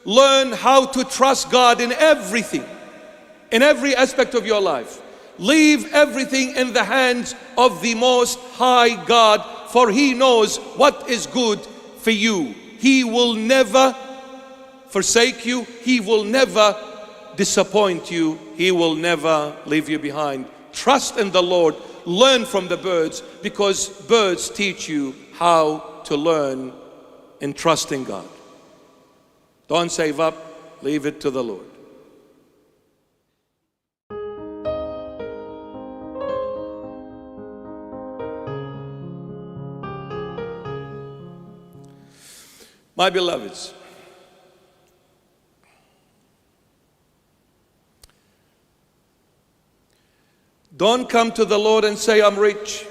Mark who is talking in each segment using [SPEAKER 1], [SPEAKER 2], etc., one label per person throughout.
[SPEAKER 1] Learn how to trust God in everything, in every aspect of your life. Leave everything in the hands of the Most High God, for He knows what is good for you. He will never forsake you. He will never disappoint you. He will never leave you behind. Trust in the Lord. Learn from the birds, because birds teach you how to learn in trusting God. Don't save up. Leave it to the Lord. My beloveds, don't come to the Lord and say, I'm rich.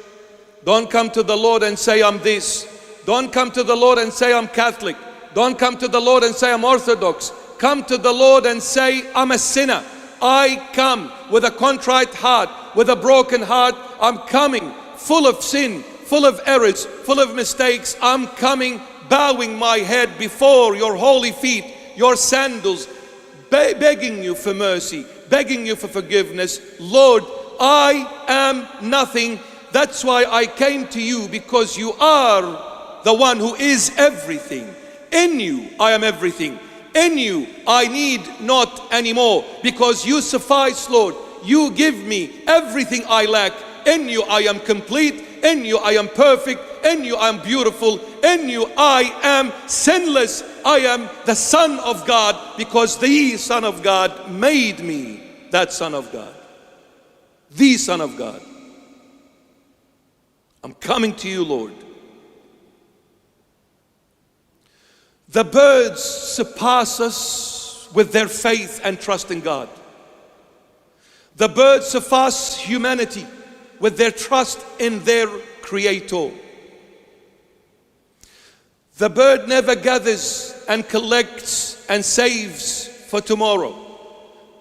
[SPEAKER 1] Don't come to the Lord and say, I'm this. Don't come to the Lord and say, I'm Catholic. Don't come to the Lord and say, I'm Orthodox. Come to the Lord and say, I'm a sinner. I come with a contrite heart, with a broken heart. I'm coming full of sin, full of errors, full of mistakes. I'm coming bowing my head before your holy feet, your sandals, begging you for mercy, begging you for forgiveness. Lord, I am nothing. That's why I came to you, because you are the one who is everything. In you, I am everything. In you, I need not anymore, because you suffice, Lord. You give me everything I lack. In you, I am complete. In you, I am perfect. In you, I am beautiful. In you, I am sinless. I am the Son of God, because the Son of God made me that Son of God. The Son of God. I'm coming to you, Lord. The birds surpass us with their faith and trust in God. The birds surpass humanity with their trust in their Creator. The bird never gathers and collects and saves for tomorrow.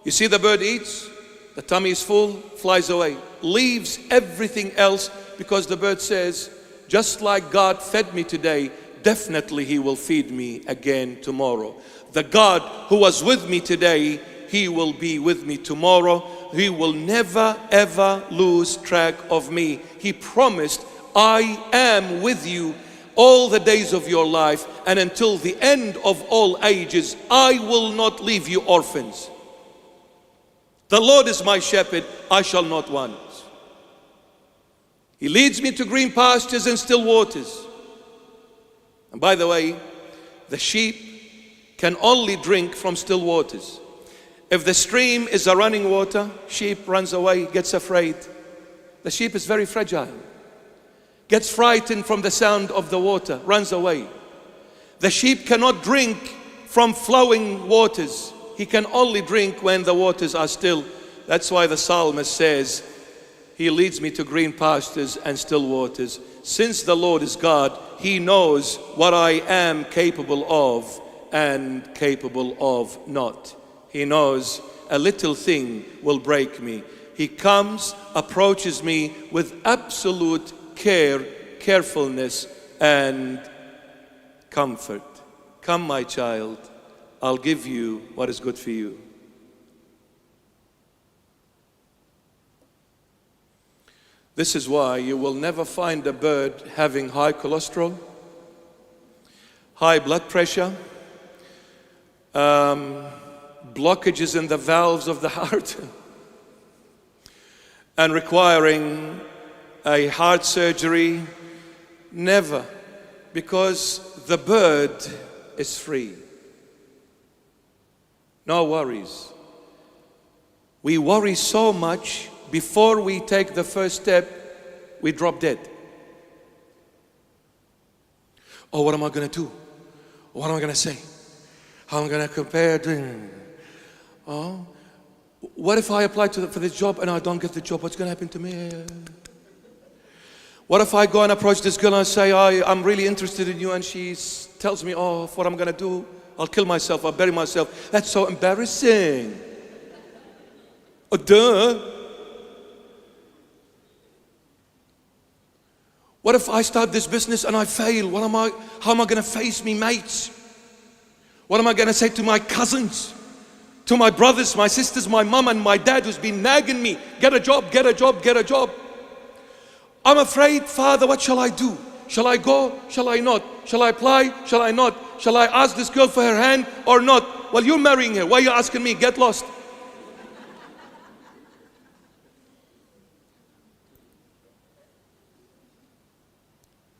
[SPEAKER 1] You see, the bird eats, the tummy is full, flies away, leaves everything else, because the bird says, just like God fed me today, definitely He will feed me again tomorrow. The God who was with me today, He will be with me tomorrow. He will never ever lose track of me. He promised, I am with you all the days of your life, and until the end of all ages, I will not leave you orphans. The Lord is my shepherd, I shall not want. He leads me to green pastures and still waters. And by the way, the sheep can only drink from still waters. If the stream is a running water, sheep runs away, gets afraid. The sheep is very fragile. Gets frightened from the sound of the water, runs away. The sheep cannot drink from flowing waters. He can only drink when the waters are still. That's why the psalmist says, He leads me to green pastures and still waters. Since the Lord is God, He knows what I am capable of and capable of not. He knows a little thing will break me. He comes, approaches me with absolute care, carefulness, and comfort. Come, my child, I'll give you what is good for you. This is why you will never find a bird having high cholesterol, high blood pressure, blockages in the valves of the heart, and requiring a heart surgery. Never, because the bird is free. No worries. We worry so much. Before we take the first step, we drop dead. Oh, what am I going to do? What am I going to say? How am I going to compare? Oh, what if I apply for this job and I don't get the job? What's going to happen to me? What if I go and approach this girl and say, I'm really interested in you, and she tells me, oh, what I'm going to do? I'll kill myself, I'll bury myself. That's so embarrassing. Oh, duh. What if I start this business and I fail? How am I going to face me mates? What am I going to say to my cousins, to my brothers, my sisters, my mom and my dad who's been nagging me, get a job, get a job, get a job. I'm afraid, Father, what shall I do? Shall I go? Shall I not? Shall I apply? Shall I not? Shall I ask this girl for her hand or not? Well, you're marrying her. Why are you asking me? Get lost.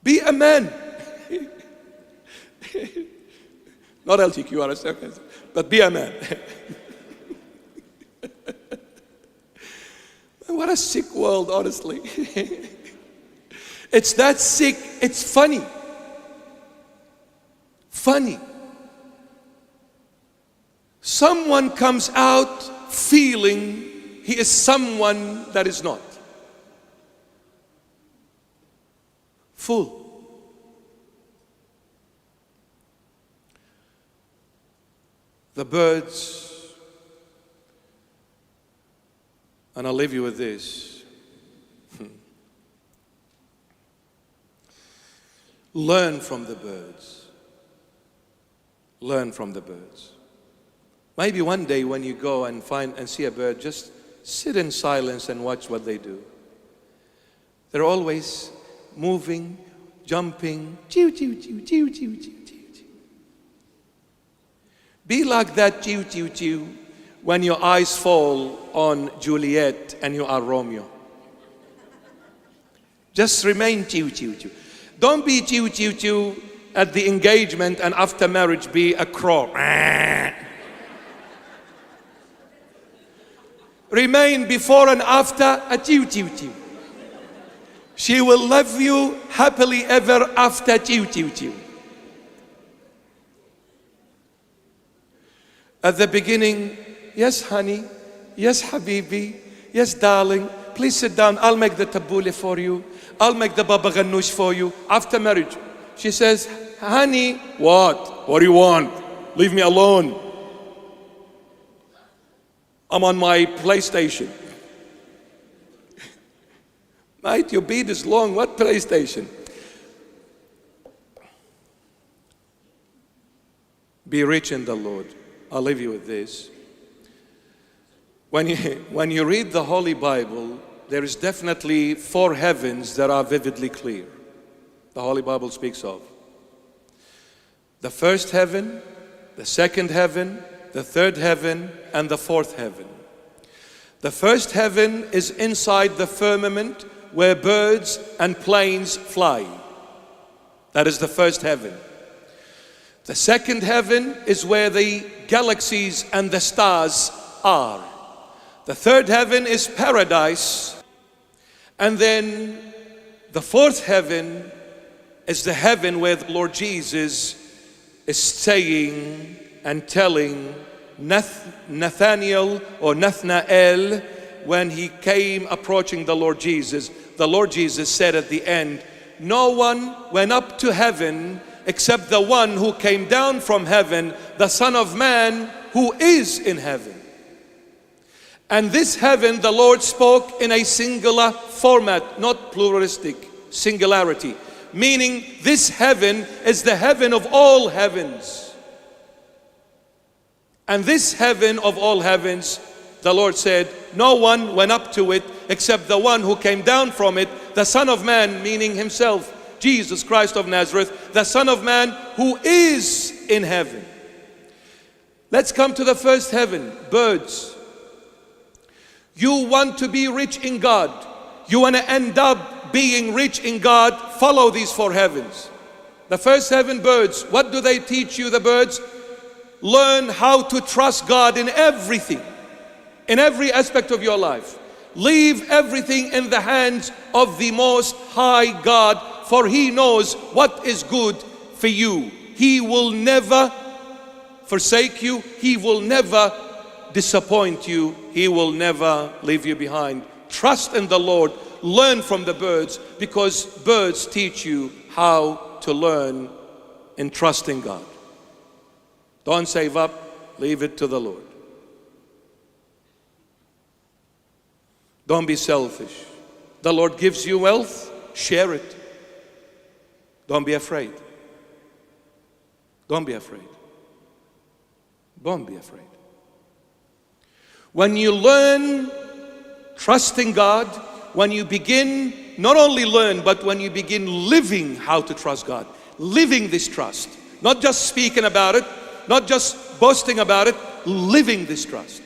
[SPEAKER 1] Be a man. Not LGQ, but be a man. What a sick world, honestly. It's that sick, it's funny. Funny. Someone comes out feeling he is someone that is not. Full. The birds, and I'll leave you with this. Learn from the birds. Learn from the birds. Maybe one day when you go and find and see a bird, just sit in silence and watch what they do. They're always moving, jumping, chew, chew, chew, chew, chew, chew, chew, chew. Be like that chew, chew, chew when your eyes fall on Juliet and you are Romeo. Just remain chew, chew, chew. Don't be chew, chew, chew at the engagement and after marriage be a crow. Remain before and after a chew, chew, chew. She will love you happily ever after, chew, chew, chew. At the beginning, yes, honey, yes, habibi, yes, darling, please sit down, I'll make the tabbouleh for you, I'll make the baba ghanoush for you. After marriage, she says, honey, what? What do you want? Leave me alone. I'm on my PlayStation. Mate, your beard is long. What PlayStation? Be rich in the Lord. I'll leave you with this. When you read the Holy Bible, there is definitely 4 heavens that are vividly clear. The Holy Bible speaks of the first heaven, the second heaven, the third heaven, and the fourth heaven. The first heaven is inside the firmament where birds and planes fly. That is the first heaven. The second heaven is where the galaxies and the stars are. The third heaven is paradise. And then the fourth heaven is the heaven where the Lord Jesus is saying and telling Nathanael or Nathanael, when he came approaching the Lord Jesus said at the end, no one went up to heaven except the one who came down from heaven, the Son of Man who is in heaven. And this heaven the Lord spoke in a singular format, not pluralistic, singularity. Meaning this heaven is the heaven of all heavens. And this heaven of all heavens, the Lord said, no one went up to it except the one who came down from it, the Son of Man, meaning himself, Jesus Christ of Nazareth, the Son of Man who is in heaven. Let's come to the first heaven, birds. You want to be rich in God. You want to end up being rich in God. Follow these 4 heavens. The first heaven, birds. What do they teach you, the birds? Learn how to trust God in everything, in every aspect of your life. Leave everything in the hands of the Most High God, for He knows what is good for you. He will never forsake you. He will never disappoint you. He will never leave you behind. Trust in the Lord. Learn from the birds, because birds teach you how to learn in trusting God. Don't save up. Leave it to the Lord. Don't be selfish. The Lord gives you wealth. Share it. Don't be afraid. Don't be afraid. Don't be afraid. When you learn trusting God, when you begin, not only learn, but when you begin living how to trust God, living this trust, not just speaking about it, not just boasting about it, living this trust.